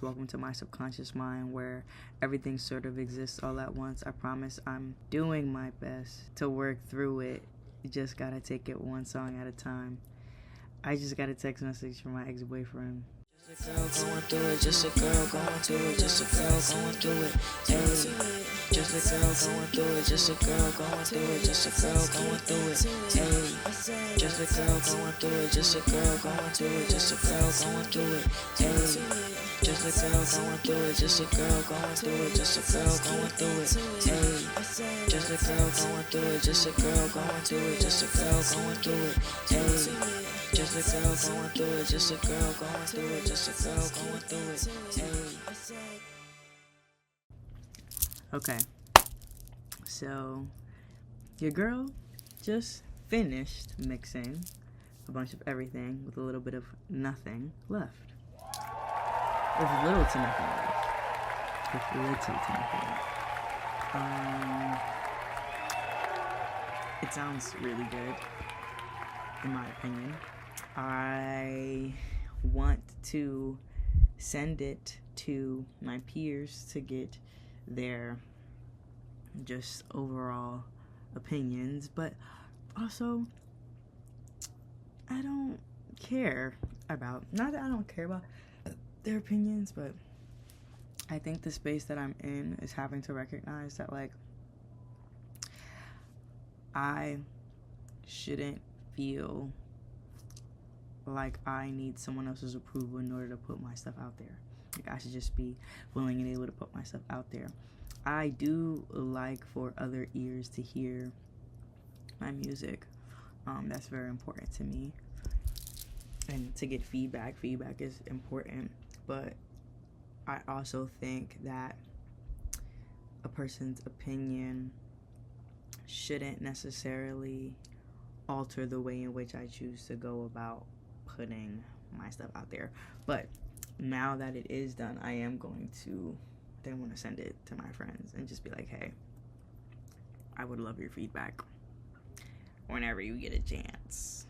Welcome to my subconscious mind where everything sort of exists all at once. I promise I'm doing my best to work through it. You just gotta take it one song at a time. I just got a text message from my ex-boyfriend. Just a girl going through it, just a girl going through it, just a girl going through it, hey. Just a girl going through it, just a girl going through it, just a girl going through it, hey. Just a girl going through it, just a girl going through it, just a girl going through it, hey. Just a girl going through it, just a girl going through it, just a girl going through it, hey. Just a girl going through it, just a girl going through it, just a girl going through it, hey. Just a girl going through it, just a girl going through it, just a girl going through it, hey. Okay, so your girl just finished mixing a bunch of everything with a little bit of nothing left. With little to nothing left. With little to nothing left. It sounds really good, in my opinion. I want to send it to my peers to get their just overall opinions, but also I don't care about, not that I don't care about their opinions, but I think the space that I'm in is having to recognize that, like, I shouldn't feel like I need someone else's approval in order to put my stuff out there. Like, I should just be willing and able to put my stuff out there. I do like for other ears to hear my music. That's very important to me. And to get feedback. Feedback is important. But I also think that a person's opinion shouldn't necessarily alter the way in which I choose to go about putting my stuff out there. But now that it is done, I am going to then want to send it to my friends and just be like, hey, I would love your feedback whenever you get a chance,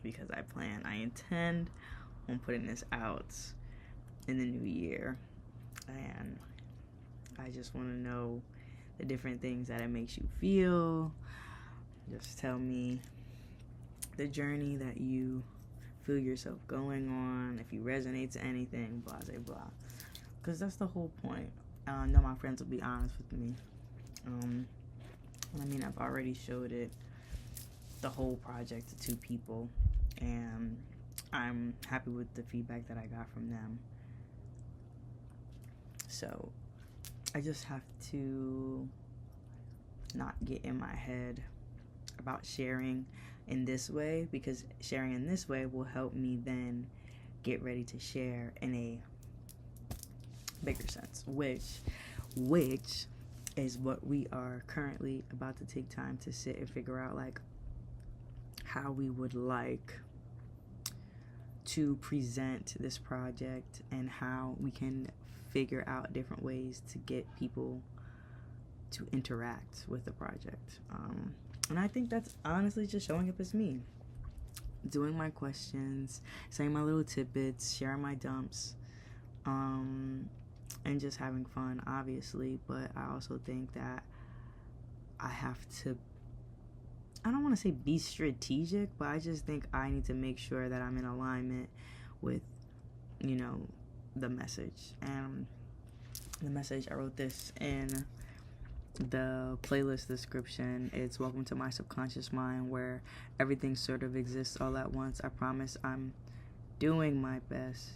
because I intend on putting this out in the new year, and I just want to know the different things that it makes you feel. Just tell me the journey that you feel yourself going on, if you resonate to anything, blah, blah, blah. Because that's the whole point. I know my friends will be honest with me. I mean, I've already showed it, the whole project, to 2 people, and I'm happy with the feedback that I got from them. So I just have to not get in my head about sharing in this way, because sharing in this way will help me then get ready to share in a bigger sense, which is what we are currently about to take time to sit and figure out, like, how we would like to present this project and how we can figure out different ways to get people to interact with the project. And I think that's honestly just showing up as me, doing my questions, saying my little tidbits, sharing my dumps, and just having fun, obviously. But I also think that I have to, I don't want to say be strategic, but I just think I need to make sure that I'm in alignment with, you know, the message. And the message, I wrote this in the playlist description. It's welcome to my subconscious mind where everything sort of exists all at once. I promise I'm doing my best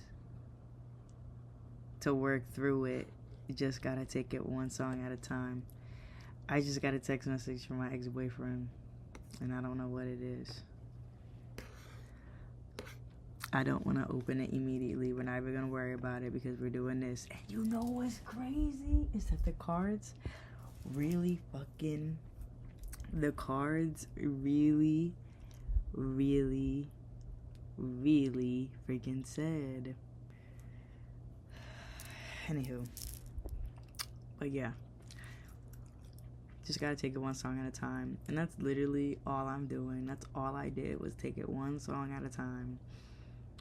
to work through it. You just gotta take it one song at a time. I just got a text message from my ex-boyfriend, and I don't know what it is. I don't want to open it immediately. We're not even gonna worry about it because we're doing this. And you know what's crazy is that the cards really freaking said. Anywho, but yeah, just gotta take it one song at a time, and that's literally all I'm doing. That's all I did, was take it one song at a time.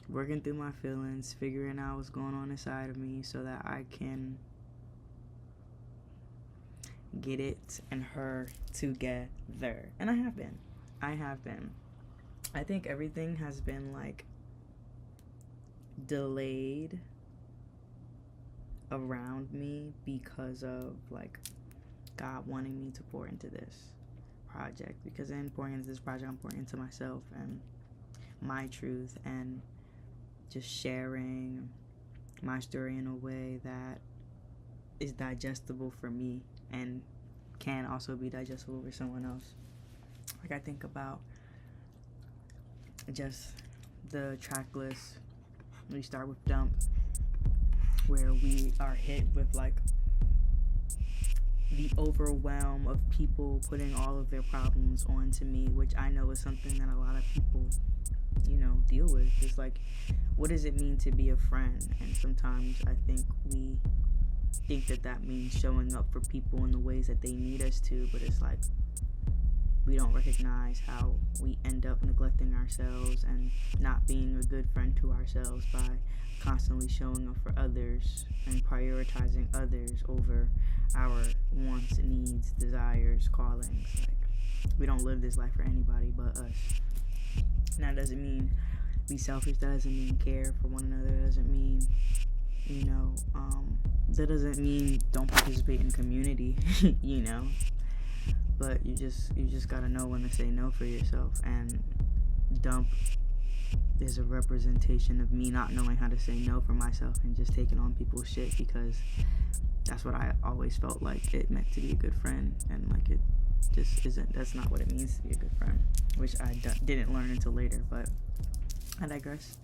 working through my feelings, figuring out what's going on inside of me so that I can get it and her together. And I have been. I think everything has been like delayed around me because of like God wanting me to pour into this project, because in pouring into this project I'm pouring into myself and my truth and just sharing my story in a way that is digestible for me and can also be digestible for someone else. Like I think about just the track list. We start with Dump, where we are hit with like the overwhelm of people putting all of their problems onto me, which I know is something that a lot of people, you know, deal with. It's like, what does it mean to be a friend? And sometimes I think we think that that means showing up for people in the ways that they need us to, but it's like we don't recognize how we end up neglecting ourselves and not being a good friend to ourselves by constantly showing up for others and prioritizing others over our wants, needs, desires, callings. Like, we don't live this life for anybody but us. And that doesn't mean be selfish. That doesn't mean care for one another. That doesn't mean, you know, that doesn't mean don't participate in community, you know. But you just gotta know when to say no for yourself. And Dump is a representation of me not knowing how to say no for myself and just taking on people's shit, because that's what I always felt like it meant to be a good friend, and like it just isn't. That's not what it means to be a good friend, which I didn't learn until later, but I digress.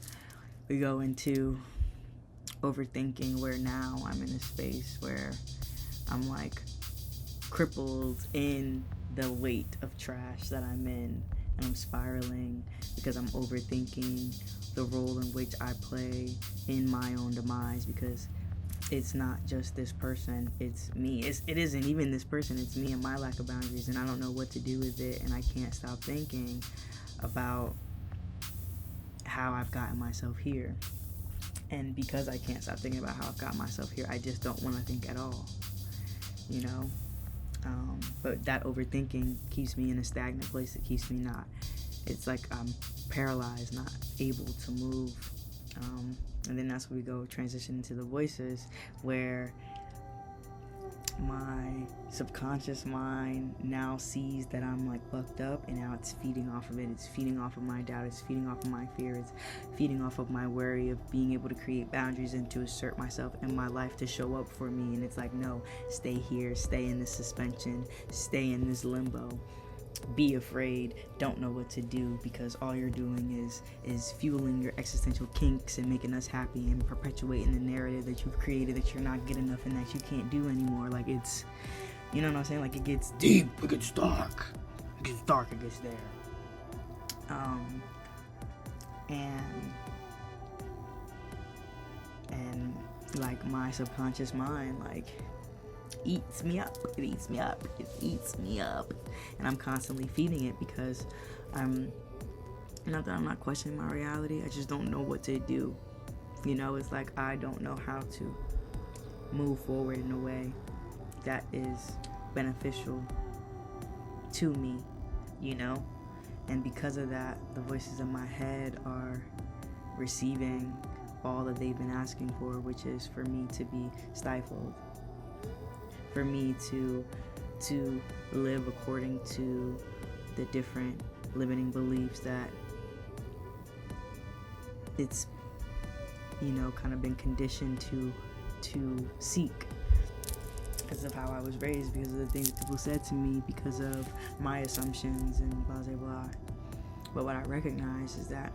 We go into overthinking, where now I'm in a space where I'm like crippled in the weight of trash that I'm in, and I'm spiraling because I'm overthinking the role in which I play in my own demise, because it's not just this person, it's me. It isn't even this person, it's me and my lack of boundaries, and I don't know what to do with it, and I can't stop thinking about how I've gotten myself here. And because I can't stop thinking about how I've got myself here, I just don't want to think at all, you know? But that overthinking keeps me in a stagnant place. It keeps me not, it's like I'm paralyzed, not able to move. And then that's where we go transition into the voices, where my subconscious mind now sees that I'm like fucked up, and now it's feeding off of it. It's feeding off of my doubt. It's feeding off of my fear. It's feeding off of my worry of being able to create boundaries and to assert myself in my life to show up for me. And it's like, no, stay here, stay in this suspension, stay in this limbo. Be afraid, don't know what to do, because all you're doing is fueling your existential kinks and making us happy and perpetuating the narrative that you've created that you're not good enough and that you can't do anymore. Like, it's, you know what I'm saying? Like, it gets deep, it gets dark, it gets dark, it gets there. And like my subconscious mind, like, eats me up, and I'm constantly feeding it, because I'm not that I'm not questioning my reality, I just don't know what to do, you know. It's like I don't know how to move forward in a way that is beneficial to me, you know. And because of that, the voices in my head are receiving all that they've been asking for, which is for me to be stifled, for me to live according to the different limiting beliefs that it's, you know, kind of been conditioned to seek, because of how I was raised, because of the things that people said to me, because of my assumptions and blah blah blah. But what I recognize is that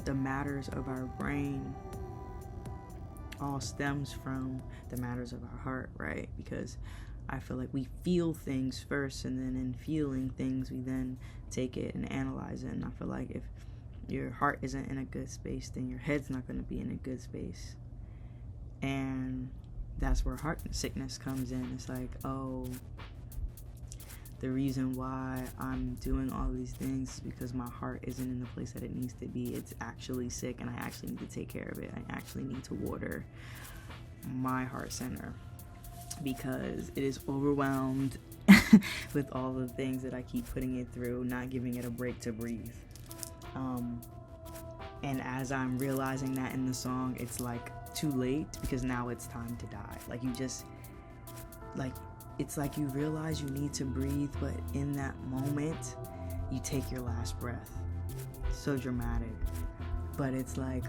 the matters of our brain all stems from the matters of our heart, right? Because I feel like we feel things first, and then in feeling things we then take it and analyze it. And I feel like if your heart isn't in a good space, then your head's not going to be in a good space. And that's where heart sickness comes in. It's like, oh, The reason why I'm doing all these things is because my heart isn't in the place that it needs to be. It's actually sick, and I actually need to take care of it. I actually need to water my heart center because it is overwhelmed with all the things that I keep putting it through, not giving it a break to breathe. And as I'm realizing that in the song, it's like too late because now it's time to die. Like you just, like, it's like you realize you need to breathe, but in that moment, you take your last breath. So dramatic. But it's like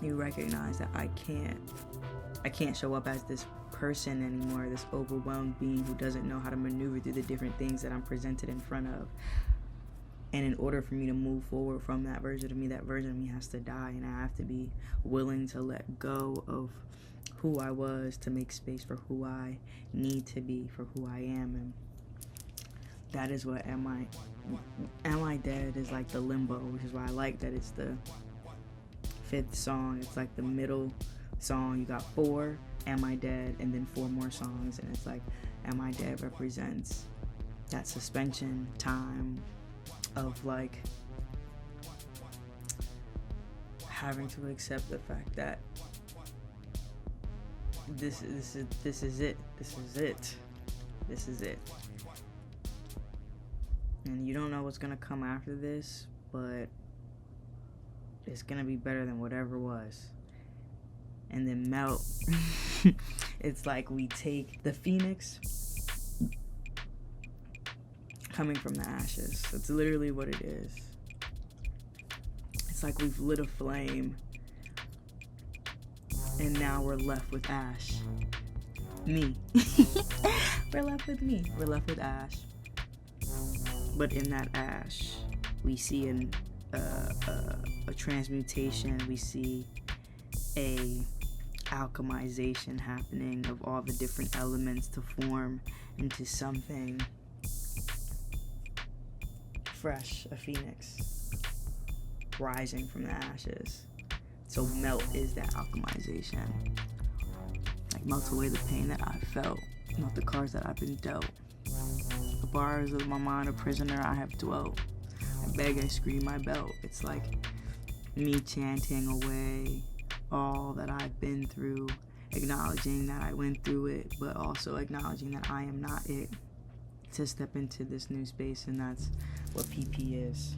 you recognize that I can't show up as this person anymore, this overwhelmed being who doesn't know how to maneuver through the different things that I'm presented in front of. And in order for me to move forward from that version of me has to die, and I have to be willing to let go of who I was to make space for who I need to be, for who I am. And that is what Am I Dead is like, the limbo, which is why I like that it's the 5th song. It's like the middle song. You got 4 Am I Dead and then 4 more songs, and it's like Am I Dead represents that suspension time of like having to accept the fact that this is it. And you don't know what's gonna come after this, but it's gonna be better than whatever was. And then melt. It's like we take the phoenix coming from the ashes. That's literally what it is. It's like we've lit a flame and now we're left with ash. Me. We're left with me. We're left with ash. But in that ash, we see a transmutation. We see a alchemization happening of all the different elements to form into something fresh, a phoenix rising from the ashes. So melt is that alchemization. Like melt away the pain that I felt, not the cards that I've been dealt. The bars of my mind, a prisoner I have dwelt. I beg, I scream, I belt. It's like me chanting away all that I've been through, acknowledging that I went through it, but also acknowledging that I am not it, to step into this new space. And that's what PP is.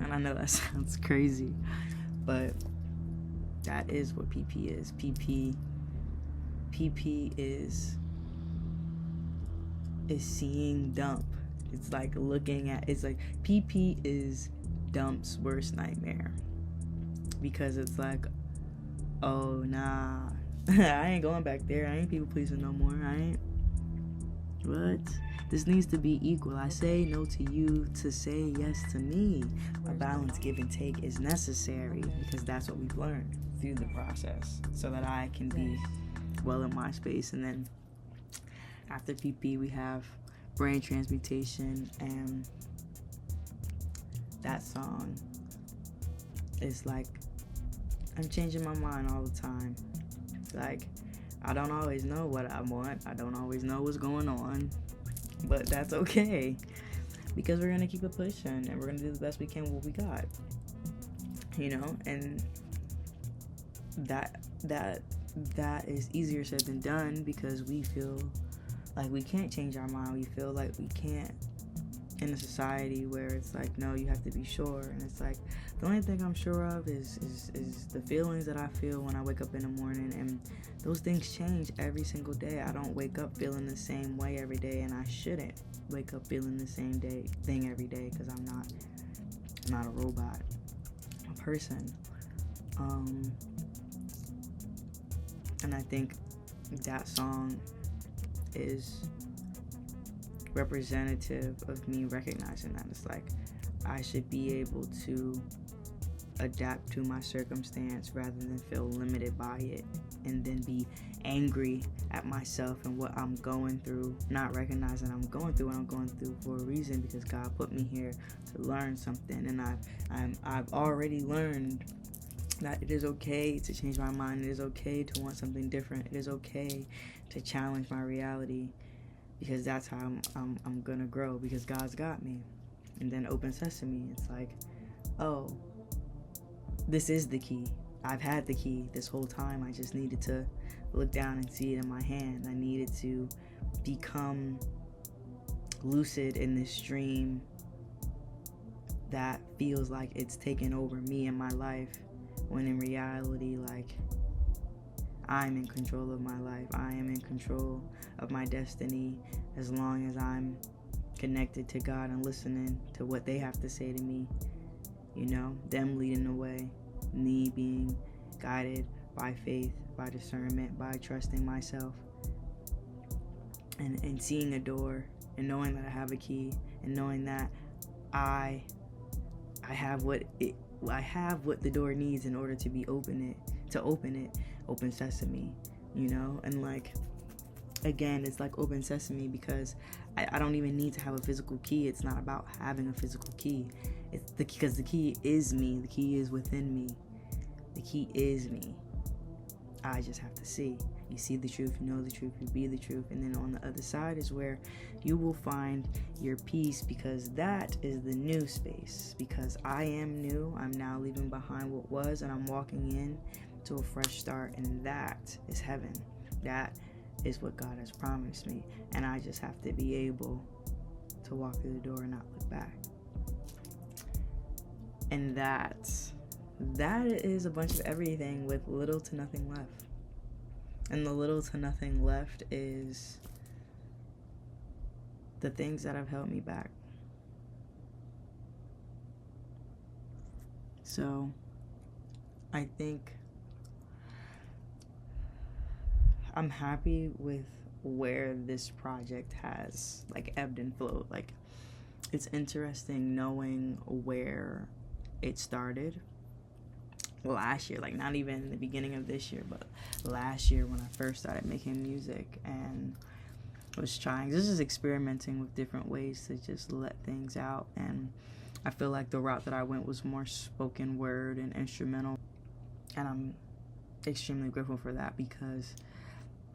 And I know that sounds crazy, but that is what PP is. PP is seeing Dump. It's like looking at, it's like PP is Dump's worst nightmare, because it's like, oh nah, I ain't going back there. I ain't people pleasing no more. I ain't. What? This needs to be equal. I say no to you to say yes to me. A balance, give and take is necessary, because that's what we've learned through the process, so that I can be well in my space. And then after PP, we have brain transmutation, and that song is like, I'm changing my mind all the time. Like, I don't always know what I want. I don't always know what's going on, but that's okay, because we're gonna keep it pushing, and we're gonna do the best we can with what we got, you know. And that is easier said than done, because we feel like we can't change our mind. We feel like we can't, in a society where it's like, no, you have to be sure. And it's like, the only thing I'm sure of is the feelings that I feel when I wake up in the morning, and those things change every single day. I don't wake up feeling the same way every day, and I shouldn't wake up feeling the same thing every day, because I'm not a robot, I'm a person. And I think that song is representative of me recognizing that it's like, I should be able to adapt to my circumstance rather than feel limited by it, and then be angry at myself and what I'm going through, not recognizing I'm going through what I'm going through for a reason, because God put me here to learn something. And I've already learned that it is okay to change my mind. It is okay to want something different. It is okay to challenge my reality. because that's how I'm gonna grow, because God's got me. And then open sesame, it's like, oh, this is the key. I've had the key this whole time. I just needed to look down and see it in my hand. I needed to become lucid in this dream that feels like it's taken over me and my life, when in reality, like, I'm in control of my life. I am in control of my destiny, as long as I'm connected to God and listening to what they have to say to me. You know, them leading the way, me being guided by faith, by discernment, by trusting myself, and seeing a door, and knowing that I have a key, and knowing that I have what the door needs in order to open it. Open sesame, you know. And like, again, it's like open sesame because I don't even need to have a physical key. It's not about having a physical key. It's because the key is me. The key is within me. The key is me. I just have to see. You see the truth, you know the truth, you be the truth. And then on the other side is where you will find your peace, because that is the new space. Because I am new. I'm now leaving behind what was, and I'm walking in to a fresh start. And that is heaven. That is what God has promised me. And I just have to be able to walk through the door and not look back. And that is a bunch of everything with little to nothing left. And the little to nothing left is the things that have held me back. So I think I'm happy with where this project has like ebbed and flowed. Like, it's interesting knowing where it started last year, like not even the beginning of this year, but last year when I first started making music and was experimenting with different ways to just let things out. And I feel like the route that I went was more spoken word and instrumental, and I'm extremely grateful for that, because,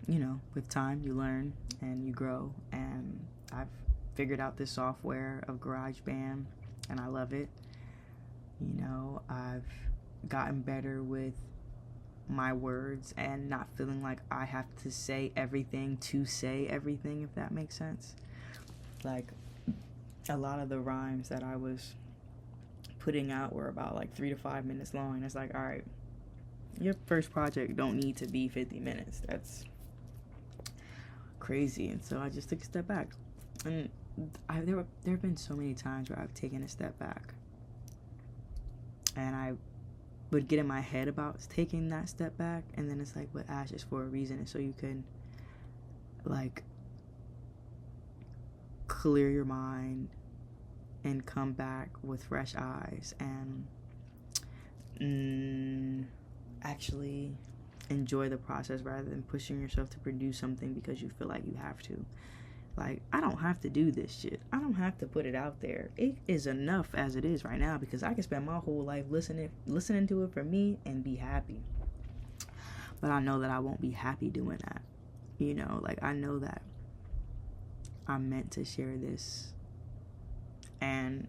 you know, with time you learn and you grow, and I've figured out this software of GarageBand and I love it. You know, I've gotten better with my words and not feeling like I have to say everything, if that makes sense. Like, a lot of the rhymes that I was putting out were about like 3 to 5 minutes long, and it's like, all right, your first project don't need to be 50 minutes. That's crazy. And so I just took a step back, and there have been so many times where I've taken a step back and I would get in my head about taking that step back, and then it's like, but Ash, is for a reason, and so you can like clear your mind and come back with fresh eyes and actually enjoy the process, rather than pushing yourself to produce something because you feel like you have to. Like, I don't have to do this shit. I don't have to put it out there. It is enough as it is right now, because I can spend my whole life listening to it for me and be happy. But I know that I won't be happy doing that. You know, like, I know that I'm meant to share this. And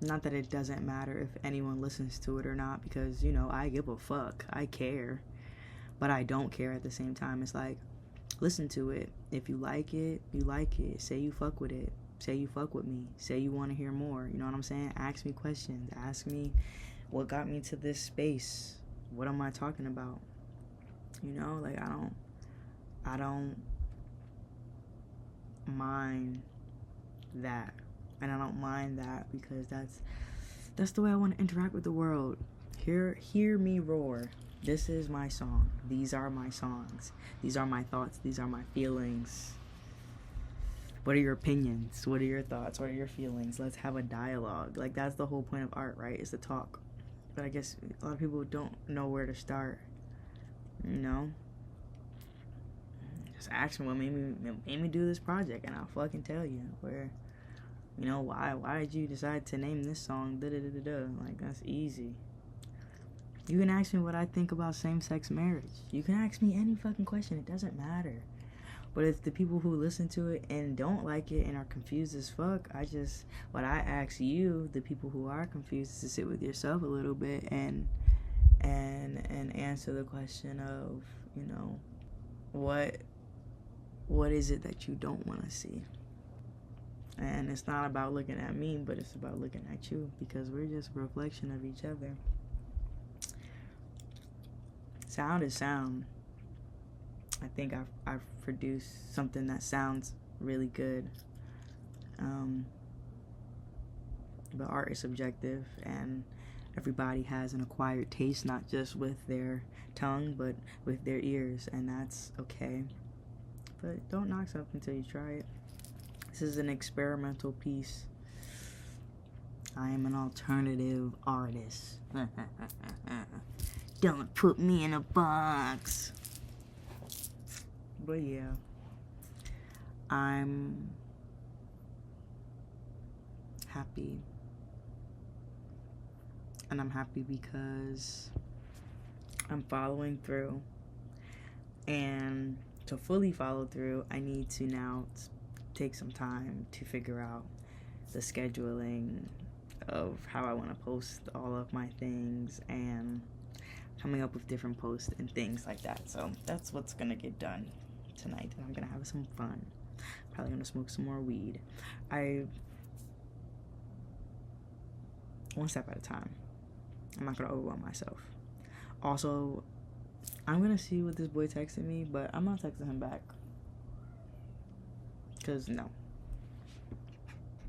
not that it doesn't matter if anyone listens to it or not, because, you know, I give a fuck. I care. But I don't care at the same time. It's like, listen to it. If you like it, you like it. Say you fuck with it. Say you fuck with me. Say you want to hear more. You know what I'm saying? Ask me questions. Ask me what got me to this space. What am I talking about? You know, like, I don't mind that. And I don't mind that because that's the way I want to interact with the world. Hear me roar. This is my song. These are my songs. These are my thoughts. These are my feelings. What are your opinions? What are your thoughts? What are your feelings? Let's have a dialogue. Like, that's the whole point of art, right? Is to talk. But I guess a lot of people don't know where to start. You know? Just ask me what made me do this project, and I'll fucking tell you. Where, you know, why did you decide to name this song da-da-da-da-da? Like, that's easy. You can ask me what I think about same-sex marriage. You can ask me any fucking question. It doesn't matter. But it's the people who listen to it and don't like it and are confused as fuck. What I ask you, the people who are confused, is to sit with yourself a little bit and answer the question of, you know, what is it that you don't want to see? And it's not about looking at me, but it's about looking at you, because we're just a reflection of each other. Sound is sound. I think I've produced something that sounds really good. But art is subjective, and everybody has an acquired taste, not just with their tongue, but with their ears, and that's okay. But don't knock something until you try it. This is an experimental piece. I am an alternative artist. Don't put me in a box. But yeah, I'm happy. And I'm happy because I'm following through. And to fully follow through, I need to now take some time to figure out the scheduling of how I want to post all of my things and coming up with different posts and things like that. So that's what's going to get done tonight. And I'm going to have some fun. Probably going to smoke some more weed. One step at a time. I'm not going to overwhelm myself. Also, I'm going to see what this boy texted me, but I'm not texting him back. Because, no.